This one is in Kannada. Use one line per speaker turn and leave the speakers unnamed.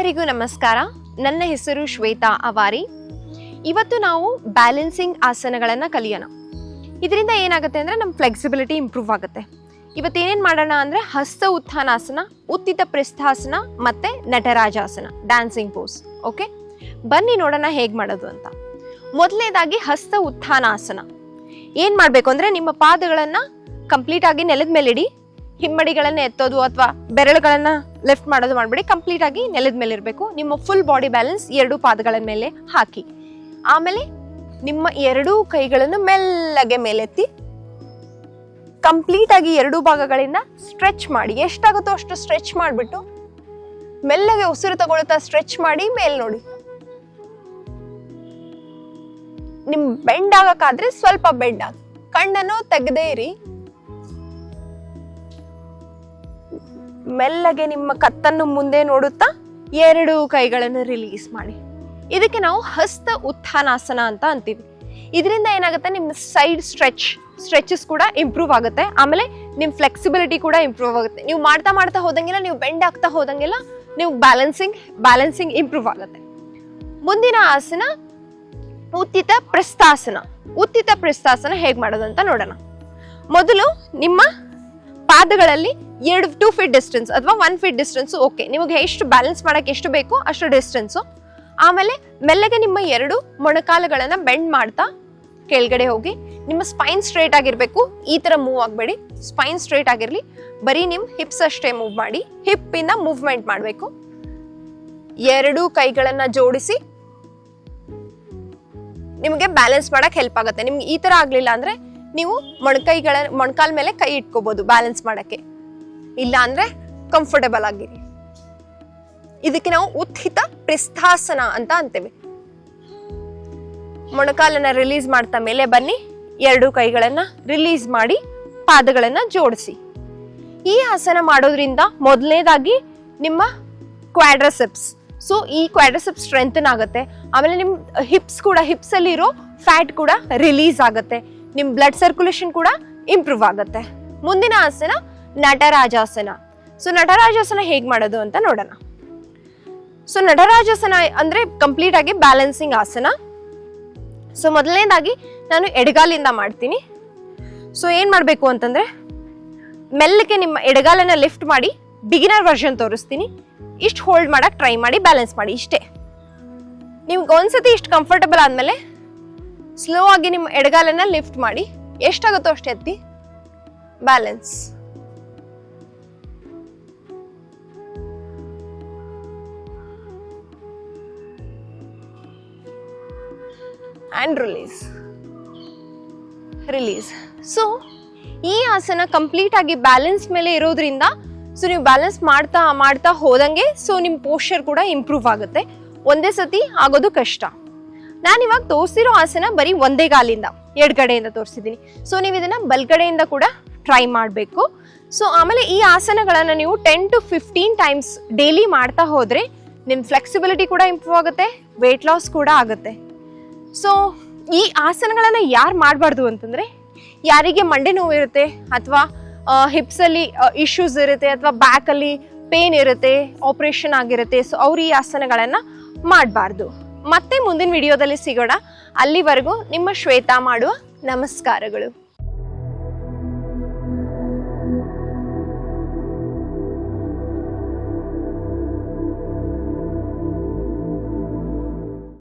ಎಲ್ಲರಿಗೂ ನಮಸ್ಕಾರ. ನನ್ನ ಹೆಸರು ಶ್ವೇತಾ ಅವಾರಿ. ಇವತ್ತು ನಾವು ಬ್ಯಾಲೆನ್ಸಿಂಗ್ ಆಸನಗಳನ್ನು ಕಲಿಯೋಣ. ಇದರಿಂದ ಏನಾಗುತ್ತೆ ಅಂದರೆ ನಮ್ಮ ಫ್ಲೆಕ್ಸಿಬಿಲಿಟಿ ಇಂಪ್ರೂವ್ ಆಗುತ್ತೆ. ಇವತ್ತೇನೇನು ಮಾಡೋಣ ಅಂದರೆ ಹಸ್ತ ಉತ್ಥಾನಾಸನ, ಉತ್ತಿತ ಪ್ರಸ್ಥಾಸನ ಮತ್ತು ನಟರಾಜಾಸನ, ಡ್ಯಾನ್ಸಿಂಗ್ ಪೋಸ್. ಓಕೆ, ಬನ್ನಿ ನೋಡೋಣ ಹೇಗೆ ಮಾಡೋದು ಅಂತ. ಮೊದಲನೇದಾಗಿ ಹಸ್ತ ಉತ್ಥಾನಾಸನ. ಏನು ಮಾಡಬೇಕು ಅಂದರೆ ನಿಮ್ಮ ಪಾದಗಳನ್ನು ಕಂಪ್ಲೀಟಾಗಿ ನೆಲದ ಮೇಲೆ ಇಡಿ. ಹಿಮ್ಮಡಿಗಳನ್ನು ಎತ್ತೋದು ಅಥವಾ ಬೆರಳುಗಳನ್ನು ಲಿಫ್ಟ್ ಮಾಡೋದು ಮಾಡಬೇಡಿ. ಕಂಪ್ಲೀಟ್ ಆಗಿ ನೆಲದ ಮೇಲೆ ಇರಬೇಕು. ನಿಮ್ಮ ಫುಲ್ ಬಾಡಿ ಬ್ಯಾಲೆನ್ಸ್ ಎರಡೂ ಪಾದಗಳ ಮೇಲೆ ಹಾಕಿ. ಆಮೇಲೆ ನಿಮ್ಮ ಎರಡೂ ಕೈಗಳನ್ನು ಮೆಲ್ಲಗೆ ಮೇಲೆತ್ತಿ ಕಂಪ್ಲೀಟ್ ಆಗಿ ಎರಡೂ ಭಾಗಗಳಿಂದ ಸ್ಟ್ರೆಚ್ ಮಾಡಿ. ಎಷ್ಟಾಗುತ್ತೋ ಅಷ್ಟು ಸ್ಟ್ರೆಚ್ ಮಾಡಿಬಿಟ್ಟು ಮೆಲ್ಲಗೆ ಉಸಿರು ತಗೊಳ್ತಾ ಸ್ಟ್ರೆಚ್ ಮಾಡಿ ಮೇಲ್ ನೋಡಿ. ನಿಮ್ ಬೆಂಡ್ ಆಗಕ್ಕಾದ್ರೆ ಸ್ವಲ್ಪ ಬೆಂಡ್ ಆಗಿ, ಕಣ್ಣನ್ನು ತೆಗೆದೇ ಇರಿ. ಮೆಲ್ಲಗೆ ನಿಮ್ಮ ಕತ್ತನ್ನು ಮುಂದೆ ನೋಡುತ್ತಾ ಎರಡೂ ಕೈಗಳನ್ನು ರಿಲೀಸ್ ಮಾಡಿ. ಇದಕ್ಕೆ ನಾವು ಹಸ್ತ ಉತ್ಥಾನಾಸನ ಅಂತ ಅಂತೀವಿ. ಇದರಿಂದ ಏನಾಗುತ್ತೆ, ನಿಮ್ಮ ಸೈಡ್ ಸ್ಟ್ರೆಚಸ್ ಕೂಡ ಇಂಪ್ರೂವ್ ಆಗುತ್ತೆ. ಆಮೇಲೆ ನಿಮ್ಮ ಫ್ಲೆಕ್ಸಿಬಿಲಿಟಿ ಕೂಡ ಇಂಪ್ರೂವ್ ಆಗುತ್ತೆ. ನೀವು ಮಾಡ್ತಾ ಹೋದಂಗೆಲ್ಲ, ನೀವು ಬೆಂಡ್ ಆಗ್ತಾ ಹೋದಂಗೆಲ್ಲ ನೀವು ಬ್ಯಾಲೆನ್ಸಿಂಗ್ ಇಂಪ್ರೂವ್ ಆಗುತ್ತೆ. ಮುಂದಿನ ಆಸನ ಉತ್ತಿತ ಪ್ರಸ್ಥಾಸನ. ಉತ್ತಿತ ಪ್ರಸ್ಥಾಸನ ಹೇಗೆ ಮಾಡೋದು ಅಂತ ನೋಡೋಣ. ಮೊದಲು ನಿಮ್ಮ ಪಾದಗಳಲ್ಲಿ 2 ಫೀಟ್ ಡಿಸ್ಟೆನ್ಸ್ ಅಥವಾ 1 ಫೀಟ್ ಡಿಸ್ಟೆನ್ಸ್ ಓಕೆ, ನಿಮಗೆ ಎಷ್ಟು ಬ್ಯಾಲೆನ್ಸ್ ಮಾಡಕ್ಕೆ ಎಷ್ಟು ಬೇಕೋ ಅಷ್ಟು ಡಿಸ್ಟೆನ್ಸು. ಆಮೇಲೆ ಮೆಲ್ಲಗೆ ನಿಮ್ಮ 2 ಮೊಣಕಾಲುಗಳನ್ನು ಬೆಂಡ್ ಮಾಡ್ತಾ ಕೆಳಗಡೆ ಹೋಗಿ. ನಿಮ್ಮ ಸ್ಪೈನ್ ಸ್ಟ್ರೇಟ್ ಆಗಿರಬೇಕು. ಈ ಥರ ಮೂವ್ ಆಗಬೇಡಿ, ಸ್ಪೈನ್ ಸ್ಟ್ರೇಟ್ ಆಗಿರಲಿ. ಬರೀ ನಿಮ್ಮ ಹಿಪ್ಸ್ ಅಷ್ಟೇ ಮೂವ್ ಮಾಡಿ. ಹಿಪ್ಪಿಂದ ಮೂವ್ಮೆಂಟ್ ಮಾಡಬೇಕು. ಎರಡೂ ಕೈಗಳನ್ನು ಜೋಡಿಸಿ ನಿಮಗೆ ಬ್ಯಾಲೆನ್ಸ್ ಮಾಡಕ್ಕೆ ಹೆಲ್ಪ್ ಆಗುತ್ತೆ. ನಿಮ್ಗೆ ಈ ಥರ ಆಗಲಿಲ್ಲ ಅಂದರೆ ನೀವು ಮೊಣಕಾಲ ಮೇಲೆ ಕೈ ಇಟ್ಕೋಬಹುದು ಬ್ಯಾಲೆನ್ಸ್ ಮಾಡಕ್ಕೆ. ಇಲ್ಲ ಅಂದ್ರೆ ಕಂಫರ್ಟಬಲ್ ಆಗಿರಿ. ಇದಕ್ಕೆ ನಾವು ಉತ್ಥಿತ ಪ್ರಸ್ಥಾಸನ ಅಂತ ಅಂತೇವೆ. ಮೊಣಕಾಲನ್ನ ರಿಲೀಸ್ ಮಾಡ್ತಾ ಮೇಲೆ ಬನ್ನಿ. ಎರಡು ಕೈಗಳನ್ನ ರಿಲೀಸ್ ಮಾಡಿ ಪಾದಗಳನ್ನ ಜೋಡಿಸಿ. ಈ ಆಸನ ಮಾಡೋದ್ರಿಂದ ಮೊದಲನೇದಾಗಿ ನಿಮ್ಮ ಕ್ವಾಡ್ರಸೆಪ್ಸ್, ಸೊ ಈ ಕ್ವಾಡ್ರಸೆಪ್ಸ್ ಸ್ಟ್ರೆಂಥನ್ ಆಗುತ್ತೆ. ಆಮೇಲೆ ನಿಮ್ಮ ಹಿಪ್ಸ್ ಅಲ್ಲಿ ಇರೋ ಫ್ಯಾಟ್ ಕೂಡ ರಿಲೀಸ್ ಆಗುತ್ತೆ. ನಿಮ್ಮ ಬ್ಲಡ್ ಸರ್ಕ್ಯುಲೇಷನ್ ಕೂಡ ಇಂಪ್ರೂವ್ ಆಗುತ್ತೆ. ಮುಂದಿನ ಆಸನ ನಟರಾಜಾಸನ. ಸೊ ನಟರಾಜಾಸನ ಹೇಗೆ ಮಾಡೋದು ಅಂತ ನೋಡೋಣ. ಸೊ ನಟರಾಜಾಸನ ಅಂದ್ರೆ ಕಂಪ್ಲೀಟ್ ಆಗಿ ಬ್ಯಾಲೆನ್ಸಿಂಗ್ ಆಸನ. ಸೊ ಮೊದಲನೇದಾಗಿ ನಾನು ಎಡಗಾಲಿಂದ ಮಾಡ್ತೀನಿ. ಸೊ ಏನ್ ಮಾಡಬೇಕು ಅಂತಂದ್ರೆ ಮೆಲ್ಲಕ್ಕೆ ನಿಮ್ಮ ಎಡಗಾಲನ್ನ ಲಿಫ್ಟ್ ಮಾಡಿ. ಬಿಗಿನರ್ ವರ್ಷನ್ ತೋರಿಸ್ತೀನಿ. ಇಷ್ಟು ಹೋಲ್ಡ್ ಮಾಡಕ್ ಟ್ರೈ ಮಾಡಿ, ಬ್ಯಾಲೆನ್ಸ್ ಮಾಡಿ. ಇಷ್ಟೇ. ನಿಮ್ಗೆ ಒಂದ್ಸತಿ ಇಷ್ಟು ಕಂಫರ್ಟಬಲ್ ಆದ್ಮೇಲೆ ಸ್ಲೋ ಆಗಿ ನಿಮ್ಮ ಎಡಗಾಲನ್ನ ಲಿಫ್ಟ್ ಮಾಡಿ. ಎಷ್ಟಾಗುತ್ತೋ ಅಷ್ಟು ಎತ್ತಿ ಬ್ಯಾಲೆನ್ಸ್. And release. ಸೊ ಈ ಆಸನ ಕಂಪ್ಲೀಟ್ ಆಗಿ ಬ್ಯಾಲೆನ್ಸ್ ಮೇಲೆ ಇರೋದ್ರಿಂದ ಸೊ ನೀವು ಬ್ಯಾಲೆನ್ಸ್ ಮಾಡ್ತಾ ಹೋದಂಗೆ ಸೊ ನಿಮ್ಮ ಪೋಸ್ಚರ್ ಕೂಡ ಇಂಪ್ರೂವ್ ಆಗುತ್ತೆ. ಒಂದೇ ಸತಿ ಆಗೋದು ಕಷ್ಟ. ನಾನು ಇವಾಗ ತೋರಿಸಿರೋ ಆಸನ ಬರೀ ಒಂದೇ ಗಾಲಿಂದ ಎಡಗಡೆಯಿಂದ ತೋರಿಸಿದ್ದೀನಿ. ಸೊ ನೀವು ಇದನ್ನ ಬಲ್ಗಡೆಯಿಂದ ಕೂಡ ಟ್ರೈ ಮಾಡಬೇಕು. ಸೊ ಆಮೇಲೆ ಈ ಆಸನಗಳನ್ನು ನೀವು 10 to 15 ಟೈಮ್ಸ್ ಡೈಲಿ ಮಾಡ್ತಾ ಹೋದ್ರೆ ನಿಮ್ಮ ಫ್ಲೆಕ್ಸಿಬಿಲಿಟಿ ಕೂಡ ಇಂಪ್ರೂವ್ ಆಗುತ್ತೆ, ವೇಟ್ ಲಾಸ್ ಕೂಡ ಆಗುತ್ತೆ. ಸೊ ಈ ಆಸನಗಳನ್ನು ಯಾರು ಮಾಡಬಾರ್ದು ಅಂತಂದ್ರೆ ಯಾರಿಗೆ ಮಂಡೆ ನೋವು ಇರುತ್ತೆ ಅಥವಾ ಹಿಪ್ಸಲ್ಲಿ ಇಶ್ಯೂಸ್ ಇರುತ್ತೆ ಅಥವಾ ಬ್ಯಾಕಲ್ಲಿ ಪೇನ್ ಇರುತ್ತೆ, ಆಪರೇಷನ್ ಆಗಿರುತ್ತೆ. ಸೊ ಅವ್ರು ಈ ಆಸನಗಳನ್ನು ಮಾಡಬಾರ್ದು. ಮತ್ತೆ ಮುಂದಿನ ವಿಡಿಯೋದಲ್ಲಿ ಸಿಗೋಣ. ಅಲ್ಲಿವರೆಗೂ ನಿಮ್ಮ ಶ್ವೇತಾ ಮಾಡುವ ನಮಸ್ಕಾರಗಳು.